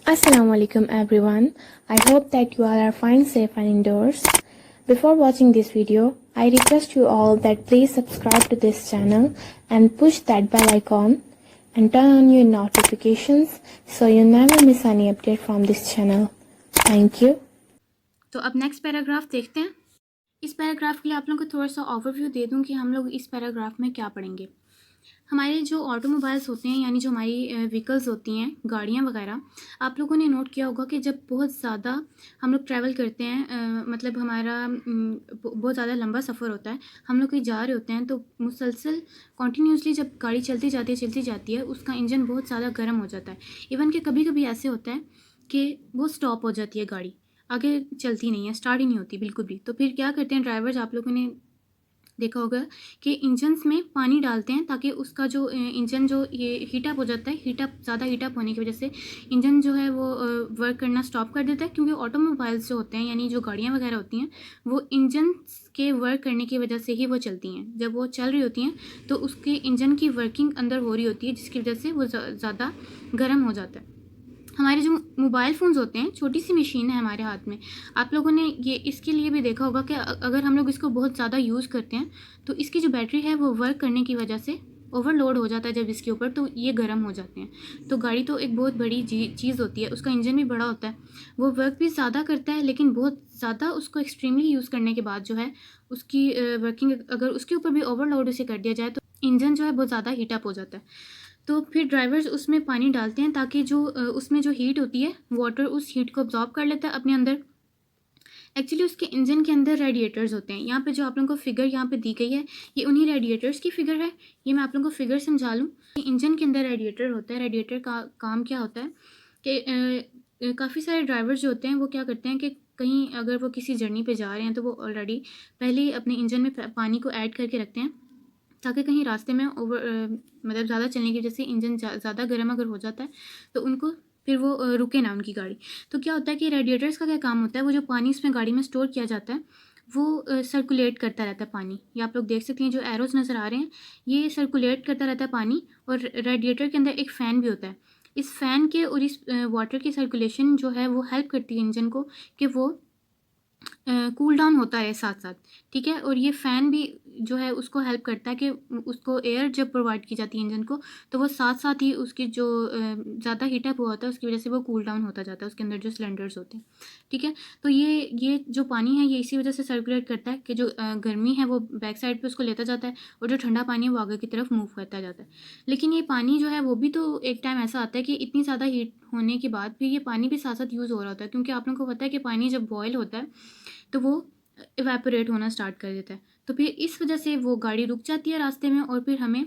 Assalamu alaikum everyone. I hope that you all are fine, safe and indoors. Before watching this video, I request you all that please subscribe to this channel and push that bell icon and turn on your notifications so you never miss any update from this channel. Thank you. तो अब next paragraph देखते हैं। इस paragraph के लिए आप लोगों को थोड़ा सा ओवरव्यू दे दूं कि हम लोग इस पैराग्राफ में क्या पढ़ेंगे। हमारे जो ऑटोमोबाइल्स होते हैं यानी जो हमारी व्हीकल्स होती हैं, गाड़ियाँ वगैरह, आप लोगों ने नोट किया होगा कि जब बहुत ज़्यादा हम लोग ट्रैवल करते हैं, मतलब हमारा बहुत ज़्यादा लंबा सफ़र होता है, हम लोग कहीं जा रहे होते हैं तो मुसलसल कॉन्टीन्यूसली जब गाड़ी चलती जाती है उसका इंजन बहुत ज़्यादा गर्म हो जाता है। इवन कि कभी कभी ऐसे होता है कि वो स्टॉप हो जाती है, गाड़ी आगे चलती नहीं है, स्टार्ट ही नहीं होती बिल्कुल भी। तो फिर क्या करते हैं ड्राइवर्स, आप लोगों ने देखा होगा कि इंजन्स में पानी डालते हैं ताकि उसका जो इंजन जो ये हीटअप हो जाता है, ज़्यादा हीटअप होने की वजह से इंजन जो है वो वर्क करना स्टॉप कर देता है। क्योंकि ऑटोमोबाइल्स जो होते हैं यानी जो गाड़ियाँ वगैरह होती हैं वो इंजन के वर्क करने की वजह से ही वो चलती हैं। जब वो चल रही होती हैं तो उसके इंजन की वर्किंग अंदर हो रही होती है जिसकी वजह से वो ज़्यादा गर्म हो जाता है। हमारे जो मोबाइल फ़ोन्स होते हैं, छोटी सी मशीन है हमारे हाथ में, आप लोगों ने ये इसके लिए भी देखा होगा कि अगर हम लोग इसको बहुत ज़्यादा यूज़ करते हैं तो इसकी जो बैटरी है वो वर्क करने की वजह से ओवरलोड हो जाता है जब इसके ऊपर, तो ये गर्म हो जाते हैं। तो गाड़ी तो एक बहुत बड़ी चीज़ होती है, उसका इंजन भी बड़ा होता है, वो वर्क भी ज़्यादा करता है, लेकिन बहुत ज़्यादा उसको एक्सट्रीमली यूज़ करने के बाद जो है उसकी वर्किंग अगर उसके ऊपर भी ओवरलोड उसे कर दिया जाए तो इंजन जो है बहुत ज़्यादा हीटअप हो जाता है। तो फिर ड्राइवर्स उसमें पानी डालते हैं ताकि जो उसमें जो हीट होती है, वाटर उस हीट को अब्जॉर्ब कर लेता है अपने अंदर। एक्चुअली उसके इंजन के अंदर रेडिएटर्स होते हैं। यहाँ पे जो आप लोगों को फिगर यहाँ पे दी गई है ये उन्हीं रेडिएटर्स की फिगर है। ये मैं आप लोगों को फिगर समझा लूँ। इंजन के अंदर रेडिएटर होता है। रेडिएटर का काम क्या होता है कि काफ़ी सारे ड्राइवर्स जो होते हैं वो क्या करते हैं कि कहीं अगर वो किसी जर्नी पे जा रहे हैं तो वो ऑलरेडी पहले ही अपने इंजन में पानी को ऐड करके रखते हैं ताकि कहीं रास्ते में मतलब ज़्यादा चलने की वजह से इंजन ज़्यादा गर्म अगर हो जाता है तो उनको फिर वो रुके ना उनकी गाड़ी। तो क्या होता है कि रेडिएटर्स का क्या काम होता है, वो जो पानी उसमें गाड़ी में स्टोर किया जाता है वो सर्कुलेट करता रहता है पानी। ये आप लोग देख सकते हैं जो एरोज नज़र आ रहे हैं, ये सर्कुलेट करता रहता है पानी। और रेडिएटर के अंदर एक फ़ैन भी होता है। इस फ़ैन के और इस वाटर की सर्कुलेशन जो है वो हेल्प करती है इंजन को कि वो कूल डाउन होता है साथ साथ, ठीक है। और ये फ़ैन भी जो है उसको हेल्प करता है कि उसको एयर जब प्रोवाइड की जाती है इंजन को तो वो साथ साथ ही उसकी जो ज़्यादा हीटअप हुआ होता है उसकी वजह से वो कूल डाउन होता जाता है उसके अंदर जो सिलेंडर्स होते हैं, ठीक है। तो ये जो पानी है ये इसी वजह से सर्कुलेट करता है कि जो गर्मी है वो बैक साइड पे उसको लेता जाता है और जो ठंडा पानी है वो आगे की तरफ मूव करता जाता है। लेकिन ये पानी जो है वो भी तो एक टाइम ऐसा आता है कि इतनी ज़्यादा हीट होने के बाद भी ये पानी भी साथ साथ यूज़ हो रहा होता है, क्योंकि आप लोगों को पता है कि पानी जब बॉयल होता है तो वो इवेपोरेट होना स्टार्ट कर देता है। तो फिर इस वजह से वो गाड़ी रुक जाती है रास्ते में और फिर हमें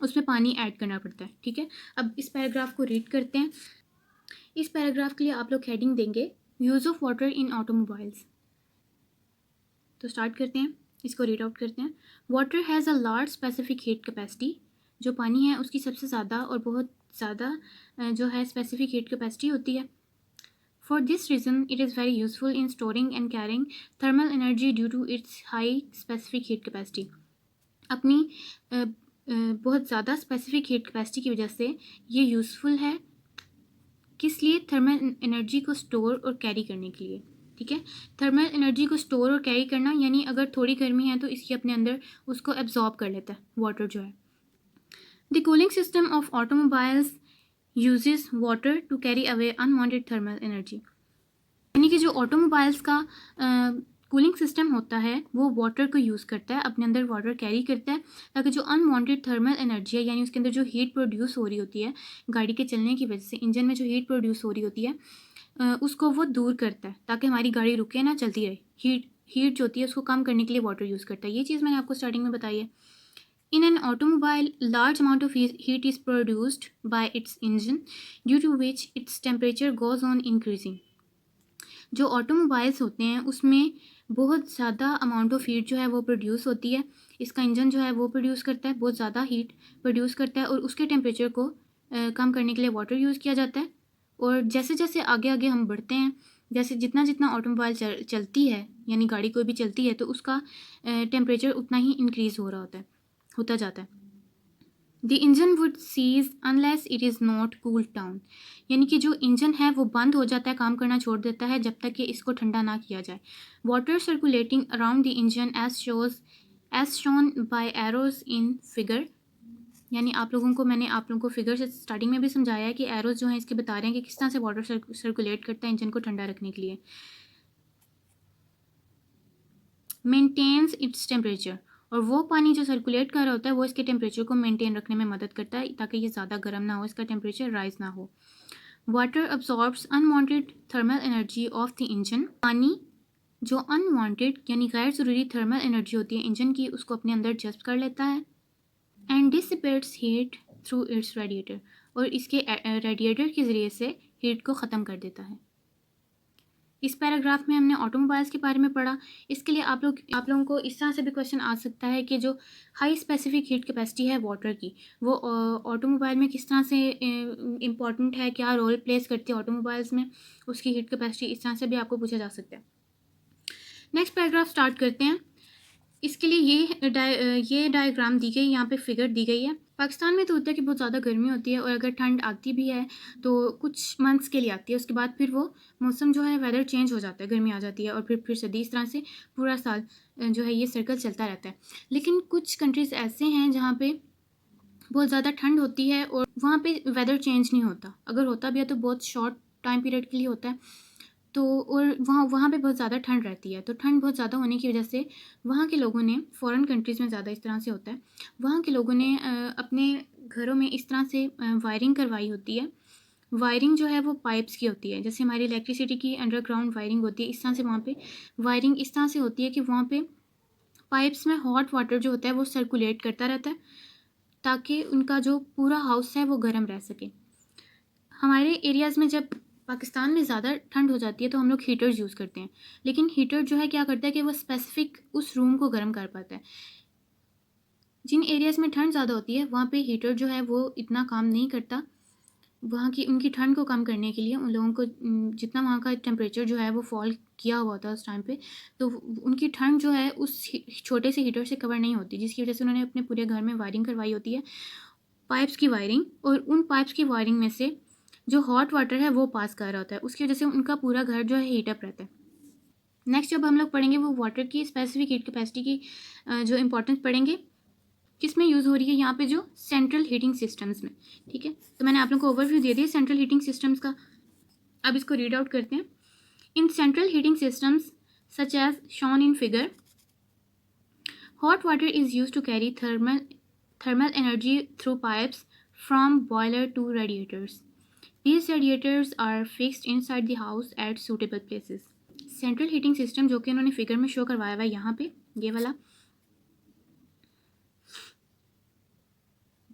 उसमें पानी ऐड करना पड़ता है, ठीक है। अब इस पैराग्राफ को रीड करते हैं। इस पैराग्राफ के लिए आप लोग हेडिंग देंगे use of water in automobiles. तो स्टार्ट करते हैं, इसको रीड आउट करते हैं। Water has a large specific heat capacity. जो पानी है उसकी सबसे ज़्यादा और बहुत ज़्यादा जो है स्पेसिफिक हीट कैपेसिटी होती है। For this reason, it is very useful in storing and carrying thermal energy due to its high specific heat capacity. अपनी बहुत ज़्यादा स्पेसिफिक हीट कैपेसिटी की वजह से ये यूज़फुल है, किस लिए? थर्मल एनर्जी को स्टोर और कैरी करने के लिए, ठीक है। थर्मल एनर्जी को स्टोर और कैरी करना यानी अगर थोड़ी गर्मी है तो इसके अपने अंदर उसको एब्जॉर्ब कर लेता है वाटर जो है। The cooling system of automobiles uses water to carry away unwanted thermal energy. यानी कि जो ऑटोमोबाइल्स का कूलिंग सिस्टम होता है वो वाटर को यूज़ करता है, अपने अंदर वाटर कैरी करता है ताकि जो अनवांटेड थर्मल एनर्जी है यानी उसके अंदर जो हीट प्रोड्यूस हो रही होती है गाड़ी के चलने की वजह से, इंजन में जो हीट प्रोड्यूस हो रही होती है उसको वो दूर करता है ताकि हमारी गाड़ी रुके ना, चलती रहे। हीट जो होती है उसको कम करने के लिए वाटर यूज़ करता है। ये चीज़ मैंने आपको स्टार्टिंग में बताई है। In an automobile, large amount of heat is produced by its engine, due to which its temperature goes on increasing. जो ऑटोमोबाइल्स होते हैं उसमें बहुत ज़्यादा अमाउंट ऑफ हीट जो है वो प्रोड्यूस होती है। इसका इंजन जो है वो प्रोड्यूस करता है, बहुत ज़्यादा हीट प्रोड्यूस करता है और उसके टेम्परेचर को कम करने के लिए वाटर यूज़ किया जाता है। और जैसे जैसे आगे आगे हम बढ़ते हैं, जैसे जितना जितना ऑटोमोबाइल चलती है यानी गाड़ी कोई भी चलती है तो उसका टेम्परेचर उतना ही इंक्रीज़ हो रहा होता है, होता जाता है। The engine would seize unless it is not cooled down, यानी कि जो इंजन है वो बंद हो जाता है, काम करना छोड़ देता है जब तक कि इसको ठंडा ना किया जाए. Water circulating around the engine as shown by arrows in figure, यानी मैंने आप लोगों को फिगर से स्टार्टिंग में भी समझाया है कि एरोज जो हैं इसके बता रहे हैं कि किस तरह से वाटर सर्कुलेट करता है इंजन को ठंडा रखने के लिए. मेंटेन्स इट्स टेम्परेचर, और वो पानी जो सर्कुलेट कर रहा होता है वो इसके टेम्परेचर को मेंटेन रखने में मदद करता है ताकि ये ज़्यादा गर्म ना हो, इसका टेम्परेचर राइज ना हो. Water absorbs unwanted thermal energy of the engine, पानी जो अनवांटेड यानी गैर ज़रूरी थर्मल एनर्जी होती है इंजन की उसको अपने अंदर जज्ब कर लेता है. And dissipates heat through it's radiator, और इसके रेडिएटर के ज़रिए से हीट को ख़त्म कर देता है. इस पैराग्राफ में हमने ऑटोमोबाइल्स के बारे में पढ़ा. इसके लिए आप लोगों को इस तरह से भी क्वेश्चन आ सकता है कि जो हाई स्पेसिफिक हीट कैपेसिटी है वाटर की वो ऑटोमोबाइल में किस तरह से इम्पॉर्टेंट है, क्या रोल प्लेस करती है ऑटोमोबाइल्स में उसकी हीट कैपेसिटी, इस तरह से भी आपको पूछा जा सकता है. नेक्स्ट पैराग्राफ स्टार्ट करते हैं. इसके लिए ये डायग्राम दी गई, यहाँ पे फिगर दी गई है. पाकिस्तान में तो होता है कि बहुत ज़्यादा गर्मी होती है और अगर ठंड आती भी है तो कुछ मंथ्स के लिए आती है, उसके बाद फिर वो मौसम जो है वेदर चेंज हो जाता है, गर्मी आ जाती है और फिर सर्दी, इस तरह से पूरा साल जो है ये सर्कल चलता रहता है. लेकिन कुछ कंट्रीज़ ऐसे हैं जहाँ पे बहुत ज़्यादा ठंड होती है और वहाँ पे वेदर चेंज नहीं होता, अगर होता भी है तो बहुत शॉर्ट टाइम पीरियड के लिए होता है. तो और वहाँ पे बहुत ज़्यादा ठंड रहती है, तो ठंड बहुत ज़्यादा होने की वजह से वहाँ के लोगों ने, फॉरेन कंट्रीज़ में ज़्यादा इस तरह से होता है, वहाँ के लोगों ने अपने घरों में इस तरह से वायरिंग करवाई होती है. वायरिंग जो है वो पाइप्स की होती है, जैसे हमारी इलेक्ट्रिसिटी की अंडरग्राउंड वायरिंग होती है, इस तरह से वहाँ पे वायरिंग इस तरह से होती है कि वहाँ पे पाइप्स में हॉट वाटर जो होता है वो सर्कुलेट करता रहता है ताकि उनका जो पूरा हाउस है वो गर्म रह सके. हमारे एरियाज़ में जब पाकिस्तान में ज़्यादा ठंड हो जाती है तो हम लोग हीटर्स यूज़ करते हैं, लेकिन हीटर जो है क्या करता है कि वो स्पेसिफिक उस रूम को गर्म कर पाता है. जिन एरियाज़ में ठंड ज़्यादा होती है वहाँ पे हीटर जो है वो इतना काम नहीं करता. वहाँ की उनकी ठंड को कम करने के लिए उन लोगों को जितना वहाँ का टेम्परेचर जो है वो फॉल किया हुआ था उस टाइम पे, तो उनकी ठंड जो है उस छोटे से हीटर से कवर नहीं होती, जिसकी वजह से उन्होंने अपने पूरे घर में वायरिंग करवाई होती है, पाइप्स की वायरिंग, और उन पाइप्स की वायरिंग में से जो हॉट वाटर है वो पास कर रहा होता है, उसकी वजह से उनका पूरा घर जो है हीटअप रहता है. नेक्स्ट जब हम लोग पढ़ेंगे वो वाटर की स्पेसिफिक हीट कैपेसिटी की जो इंपॉर्टेंस पढ़ेंगे, किस में यूज़ हो रही है, यहाँ पे जो सेंट्रल हीटिंग सिस्टम्स में. ठीक है, तो मैंने आप लोगों को ओवरव्यू दे दिया सेंट्रल हीटिंग सिस्टम्स का. अब इसको रीड आउट करते हैं. In central heating systems such as shown in figure, hot water is use to carry thermal energy through pipes from boiler to radiators. These radiators are fixed inside the house at suitable places. Central heating system जो कि उन्होंने figure में show करवाया हुआ है यहाँ पे, ये वाला,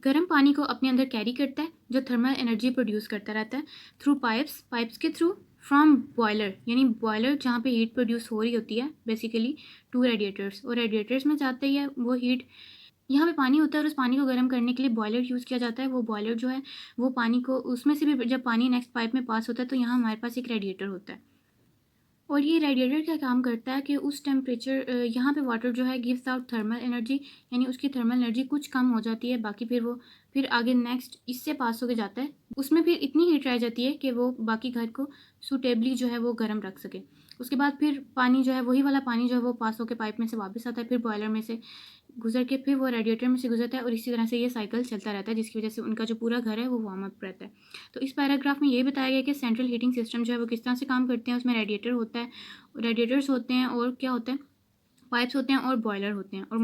गर्म पानी को अपने अंदर कैरी करता है जो थर्मल एनर्जी प्रोड्यूस करता रहता है थ्रू पाइप्स के थ्रू, फ्रॉम बॉयलर यानी बॉयलर जहाँ पे हीट प्रोड्यूस हो रही होती है बेसिकली, टू रेडिएटर्स, और रेडिएटर्स में जाते ही है वो हीट, यहाँ पे पानी होता है और उस पानी को गर्म करने के लिए बॉयलर यूज़ किया जाता है. वो बॉयलर जो है वो पानी को, उसमें से भी जब पानी नेक्स्ट पाइप में पास होता है तो यहाँ हमारे पास एक रेडिएटर होता है, और ये रेडिएटर क्या काम करता है कि उस टेम्परेचर यहाँ पे वाटर जो है गिव्स आउट थर्मल एनर्जी, यानी उसकी थर्मल एनर्जी कुछ कम हो जाती है, बाकी फिर आगे नेक्स्ट इससे पास होकर जाता है, उसमें फिर इतनी हीट रह जाती है कि वो बाकी घर को सूटेबली जो है वो गर्म रख सके. उसके बाद फिर पानी जो है, वही वाला पानी जो है वो पास होकर पाइप में से वापस आता है, फिर बॉयलर में से गुजर के फिर वो रेडिएटर में से गुजरता है, और इसी तरह से ये साइकिल चलता रहता है, जिसकी वजह से उनका जो पूरा घर है वो वार्म अप रहता है. तो इस पैराग्राफ में ये बताया गया कि सेंट्रल हीटिंग सिस्टम जो है वो किस तरह से काम करते हैं. उसमें रेडिएटर्स होते हैं और क्या होता है, पाइप्स होते हैं और बॉयलर होते हैं, और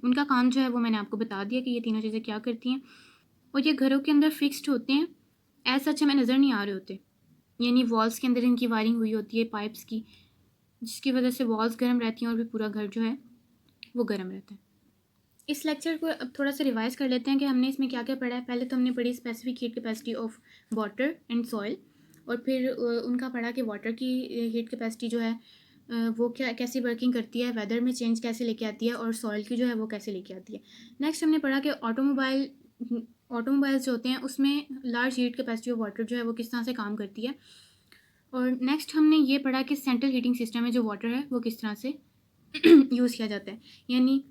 उनका काम जो है वो मैंने आपको बता दिया कि ये तीनों चीज़ें क्या करती हैं. और ये घरों के अंदर फिक्स्ड होते हैं, एज सच हमें नज़र नहीं आ रहे होते, यानी वॉल्स के अंदर इनकी वायरिंग हुई होती है पाइप्स की, जिसकी वजह से वॉल्स गर्म रहती हैं और फिर पूरा घर जो है वो गर्म रहता है. इस लेक्चर को अब थोड़ा सा रिवाइज कर लेते हैं कि हमने इसमें क्या क्या पढ़ा है. पहले तो हमने पढ़ी specific heat capacity of water and soil, और फिर उनका पढ़ा कि वाटर की हीट कैपेसिटी जो है वो कैसी वर्किंग करती है, वेदर में चेंज कैसे लेके आती है, और सॉइल की जो है वो कैसे लेके आती है. नेक्स्ट हमने पढ़ा कि ऑटोमोबाइल्स जो होते हैं उसमें large heat capacity of water जो है वो किस तरह से काम करती है. और नेक्स्ट हमने ये पढ़ा कि सेंट्रल हीटिंग सिस्टम में जो वाटर है वो किस तरह से यूज़ किया जाता है, यानी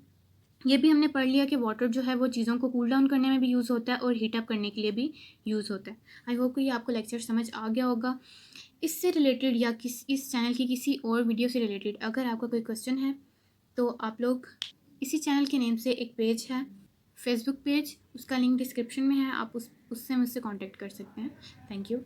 ये भी हमने पढ़ लिया कि वाटर जो है वो चीज़ों को कूल डाउन करने में भी यूज़ होता है और हीट अप करने के लिए भी यूज़ होता है। आई होप कि ये आपको लेक्चर समझ आ गया होगा। इससे रिलेटेड या इस चैनल की किसी और वीडियो से रिलेटेड अगर आपका कोई क्वेश्चन है तो आप लोग इसी चैनल के नेम से एक पेज है, फेसबुक पेज, उसका लिंक डिस्क्रिप्शन में है, आप उससे मुझसे कांटेक्ट कर सकते हैं। Thank you.